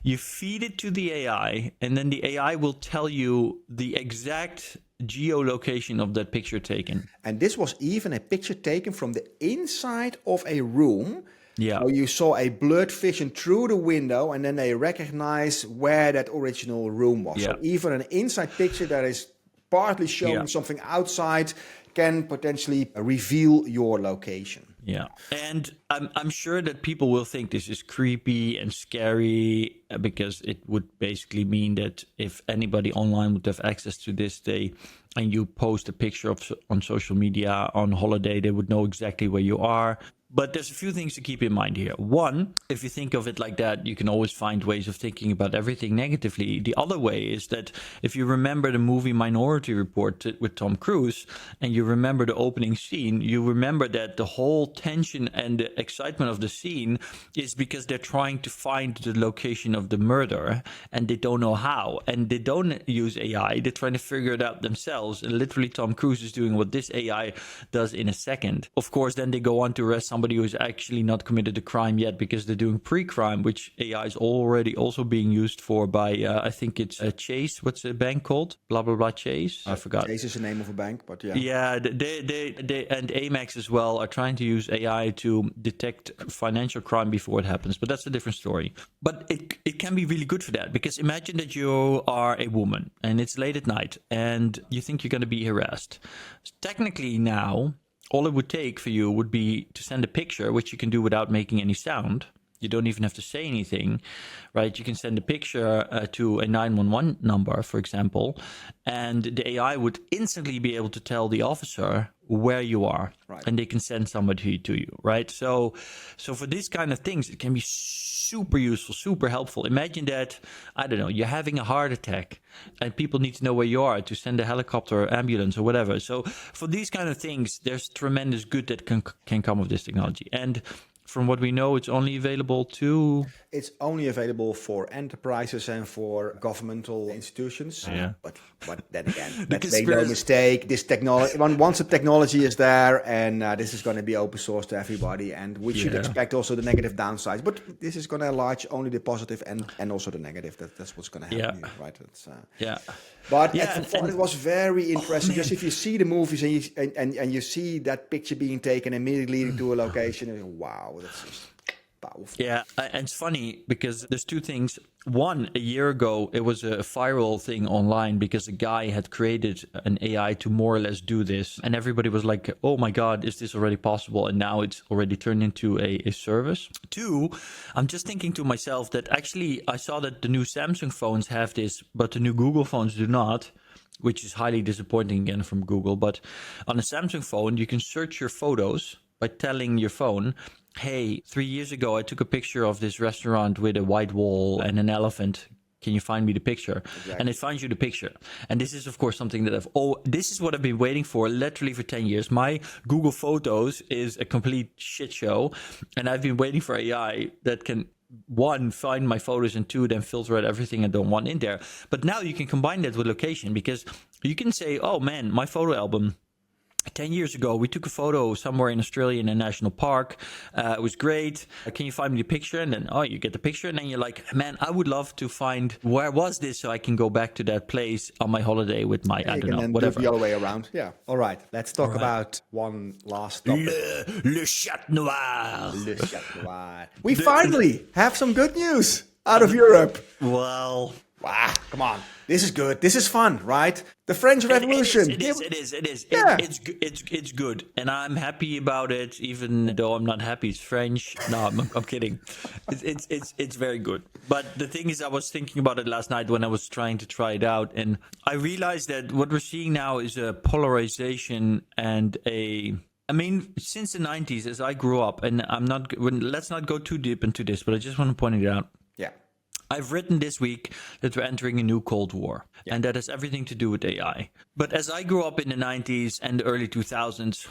[SPEAKER 1] You feed it to the AI, and then the AI will tell you the exact geolocation of that picture taken.
[SPEAKER 2] And this was even a picture taken from the inside of a room
[SPEAKER 1] Yeah.
[SPEAKER 2] So you saw a blurred vision through the window, and then they recognize where that original room was.
[SPEAKER 1] Yeah.
[SPEAKER 2] So even an inside picture that is partly showing
[SPEAKER 1] Yeah.
[SPEAKER 2] something outside can potentially reveal your location.
[SPEAKER 1] Yeah. And I'm sure that people will think this is creepy and scary because it would basically mean that if anybody online would have access to this day and you post a picture of on social media on holiday, they would know exactly where you are. But there's a few things to keep in mind here. One, if you think of it like that, you can always find ways of thinking about everything negatively. The other way is that if you remember the movie Minority Report with Tom Cruise, and you remember the opening scene, you remember that the whole tension and the excitement of the scene is because they're trying to find the location of the murder, and they don't know how. And they don't use AI. They're trying to figure it out themselves. And literally Tom Cruise is doing what this AI does in a second. Of course, then they go on to arrest somebody who's actually not committed a crime yet because they're doing pre-crime, which AI is already also being used for by, I think it's Chase. What's the bank called? Blah, blah, blah, Chase. I forgot.
[SPEAKER 2] Chase is the name of a bank, but yeah.
[SPEAKER 1] Yeah, they and Amex as well are trying to use AI to detect financial crime before it happens. But that's a different story. But it can be really good for that, because imagine that you are a woman and it's late at night and you think you're going to be harassed. Technically now, all it would take for you would be to send a picture, which you can do without making any sound. You don't even have to say anything, right? You can send a picture to a 911 number, for example, and the AI would instantly be able to tell the officer where you are,
[SPEAKER 2] right,
[SPEAKER 1] and they can send somebody to you, right? So for these kind of things, it can be super useful, super helpful. Imagine that, I don't know, you're having a heart attack and people need to know where you are to send a helicopter, ambulance, or whatever. So for these kind of things, there's tremendous good that can come of this technology. And from what we know, it's only available to...
[SPEAKER 2] It's only available for enterprises and for governmental institutions.
[SPEAKER 1] Yeah.
[SPEAKER 2] But then again, let's make no mistake, this technology, once the technology is there, and this is going to be open source to everybody, and we should expect also the negative downsides. But this is going to enlarge only the positive and also the negative. That's what's going to happen here, right? That's, But it was very interesting. Just if you see the movies and you see that picture being taken immediately leading to a location, and wow, that's just powerful.
[SPEAKER 1] Yeah, and it's funny because there's two things. One, a year ago, it was a viral thing online because a guy had created an AI to more or less do this. And everybody was like, oh my God, is this already possible? And now it's already turned into a service. Two, I'm just thinking to myself that actually I saw that the new Samsung phones have this, but the new Google phones do not, which is highly disappointing again from Google. But on a Samsung phone, you can search your photos by telling your phone, hey, 3 years ago, I took a picture of this restaurant with a white wall and an elephant. Can you find me the picture? Exactly. And it finds you the picture. And this is, of course, something that this is what I've been waiting for literally for 10 years. My Google Photos is a complete shit show. And I've been waiting for AI that can, one, find my photos, and two, then filter out everything I don't want in there. But now you can combine that with location, because you can say, oh man, my photo album, 10 years ago, we took a photo somewhere in Australia in a national park. It was great. Can you find me the picture? And then, you get the picture. And then you're like, man, I would love to find where was this so I can go back to that place on my holiday with my, I don't know, whatever.
[SPEAKER 2] Do it the other way around. Yeah. All right. Let's talk about one last topic.
[SPEAKER 1] Le Chat Noir.
[SPEAKER 2] Le Chat Noir. We finally have some good news out of Europe.
[SPEAKER 1] Well...
[SPEAKER 2] Wow, come on. This is good. This is fun, right? The French Revolution.
[SPEAKER 1] It is.
[SPEAKER 2] Yeah.
[SPEAKER 1] It's good. And I'm happy about it, even though I'm not happy it's French. No, I'm kidding. It's very good. But the thing is, I was thinking about it last night when I was trying to try it out. And I realized that what we're seeing now is a polarization and since the 90s, as I grew up, and let's not go too deep into this, but I just want to point it out.
[SPEAKER 2] Yeah.
[SPEAKER 1] I've written this week that we're entering a new Cold War, and that has everything to do with AI. But as I grew up in the 90s and the early 2000s,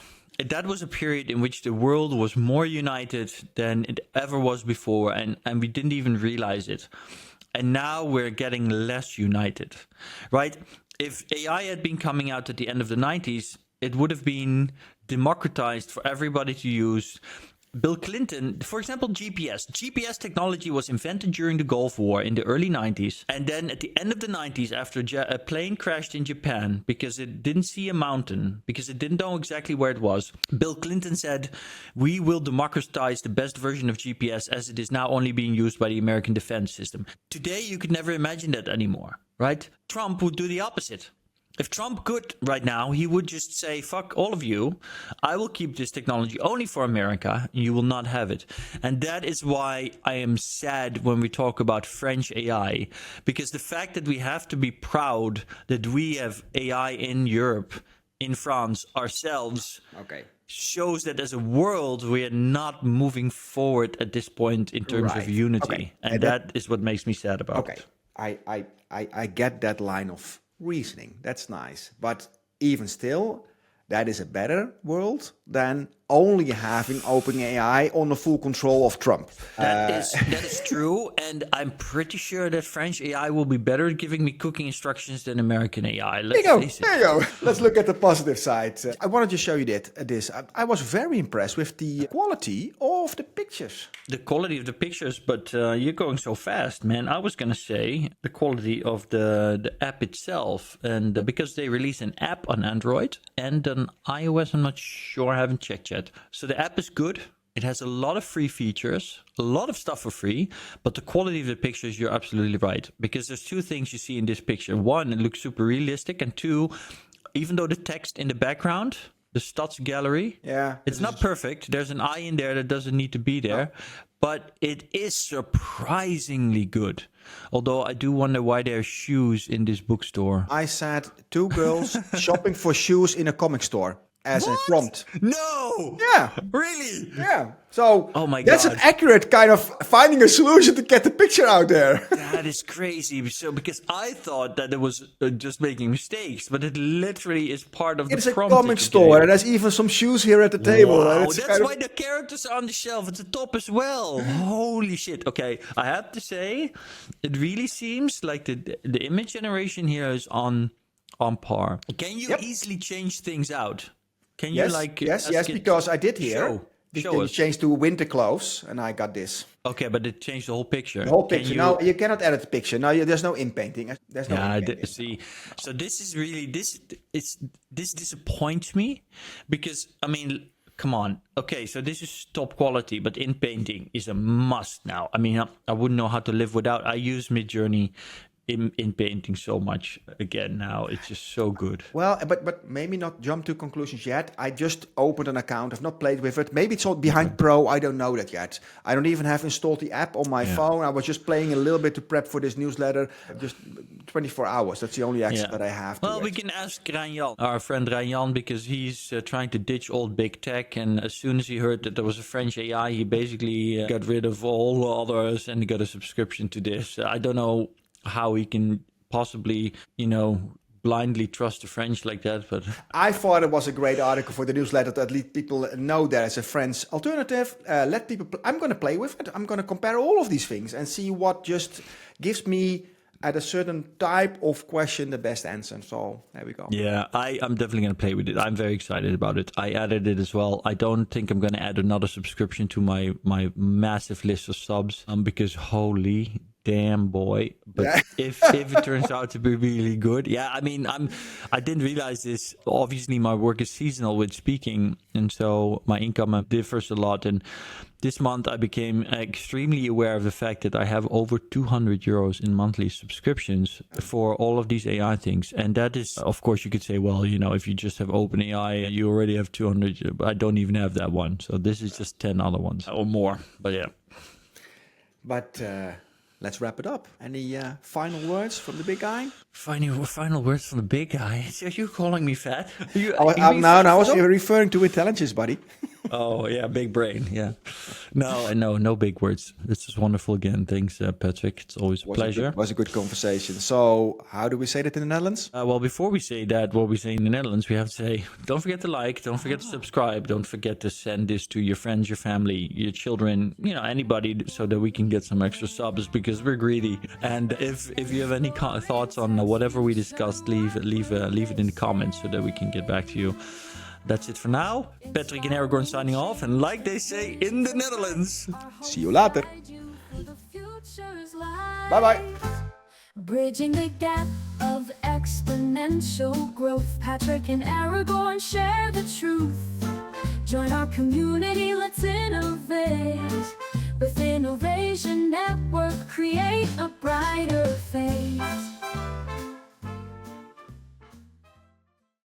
[SPEAKER 1] that was a period in which the world was more united than it ever was before, and we didn't even realize it. And now we're getting less united, right? If AI had been coming out at the end of the 90s, it would have been democratized for everybody to use. Bill Clinton, for example, GPS technology was invented during the Gulf War in the early 90s. And then at the end of the 90s, after a plane crashed in Japan because it didn't see a mountain, because it didn't know exactly where it was, Bill Clinton said, we will democratize the best version of GPS as it is now only being used by the American defense system. Today, you could never imagine that anymore, right? Trump would do the opposite. If Trump could right now, he would just say, fuck all of you. I will keep this technology only for America. You will not have it. And that is why I am sad when we talk about French AI. Because the fact that we have to be proud that we have AI in Europe, in France, ourselves, shows that as a world, we are not moving forward at this point in terms of unity. And that is what makes me sad about it.
[SPEAKER 2] I get that line of reasoning. That's nice. But even still, that is a better world than only having OpenAI on the full control of Trump.
[SPEAKER 1] That is true, and I'm pretty sure that French AI will be better at giving me cooking instructions than American AI. Let's face it.
[SPEAKER 2] There you go. Let's look at the positive side. I wanted to show you this. I was very impressed with the quality of the pictures.
[SPEAKER 1] The quality of the pictures, but you're going so fast, man. I was going to say the quality of the app itself, and because they released an app on Android and an iOS, I'm not sure, I haven't checked yet. So the app is good. It has a lot of free features, a lot of stuff for free, but the quality of the pictures, you're absolutely right. Because there's two things you see in this picture. One, it looks super realistic. And two, even though the text in the background, the stats gallery, it's not perfect. There's an eye in there that doesn't need to be there. No. But it is surprisingly good. Although I do wonder why there are shoes in this bookstore.
[SPEAKER 2] I said 2 girls shopping for shoes in a comic store. As a prompt.
[SPEAKER 1] No!
[SPEAKER 2] Yeah.
[SPEAKER 1] Really?
[SPEAKER 2] Yeah. So
[SPEAKER 1] oh my
[SPEAKER 2] that's
[SPEAKER 1] God.
[SPEAKER 2] an accurate kind of finding a solution to get the picture out there.
[SPEAKER 1] That is crazy. So because I thought that it was just making mistakes, but it literally is part of the prompt.
[SPEAKER 2] It's a comic store, and there's even some shoes here at the table.
[SPEAKER 1] Wow, that's why the characters are on the shelf at the top as well. Holy shit. Okay, I have to say, it really seems like the image generation here is on par. Can you easily change things out? Can you
[SPEAKER 2] yes, because I did here.
[SPEAKER 1] Show us.
[SPEAKER 2] Changed to winter clothes, and I got this.
[SPEAKER 1] Okay, but it changed the whole picture.
[SPEAKER 2] The whole picture. No, you cannot edit the picture. No, there's no inpainting. There's no inpainting.
[SPEAKER 1] See, so this is really this disappoints me because I mean, come on. Okay, so this is top quality, but inpainting is a must now. I mean, I wouldn't know how to live without. I use Midjourney in painting so much again now. It's just so good.
[SPEAKER 2] Well, but maybe not jump to conclusions yet. I just opened an account. I've not played with it. Maybe it's all behind Pro. I don't know that yet. I don't even have installed the app on my phone. I was just playing a little bit to prep for this newsletter. Just 24 hours. That's the only access that I have to
[SPEAKER 1] we can ask Ranjan, our friend Ranjan, because he's trying to ditch old big tech. And as soon as he heard that there was a French AI, he basically got rid of all the others and got a subscription to this. I don't know how he can possibly, blindly trust the French like that. But
[SPEAKER 2] I thought it was a great article for the newsletter to at least people know there is a French alternative. Let people. I'm going to play with it. I'm going to compare all of these things and see what just gives me at a certain type of question the best answer. So there we go.
[SPEAKER 1] Yeah, I'm definitely going to play with it. I'm very excited about it. I added it as well. I don't think I'm going to add another subscription to my massive list of subs because holy damn boy. But if it turns out to be really good, I mean, I didn't realize this. Obviously my work is seasonal with speaking, and so my income differs a lot. And this month I became extremely aware of the fact that I have over 200 euros in monthly subscriptions for all of these AI things. And that is, of course, you could say, well, if you just have OpenAI, you already have 200. But I don't even have that one. So this is just 10 other ones or more. But yeah.
[SPEAKER 2] But let's wrap it up. Any final words from the big guy?
[SPEAKER 1] Final words from the big guy. Are you calling me fat?
[SPEAKER 2] I was referring to intelligence, buddy.
[SPEAKER 1] Oh yeah, big brain. Yeah. No big words. This is wonderful again. Thanks, Patrick. It's always a pleasure.
[SPEAKER 2] It was a good conversation. So, how do we say that in the Netherlands?
[SPEAKER 1] Well, before we say that, what we say in the Netherlands, we have to say, don't forget to like, don't forget to subscribe, don't forget to send this to your friends, your family, your children, anybody, so that we can get some extra subs because we're greedy. And if you have any thoughts on whatever we discussed, leave it in the comments so that we can get back to you. That's it for now. Patrick and Aragorn signing off, and like they say in the Netherlands.
[SPEAKER 2] See you later. Bye-bye.
[SPEAKER 4] Bridging the gap of exponential growth. Patrick and Aragorn share the truth. Join our community, let's innovate.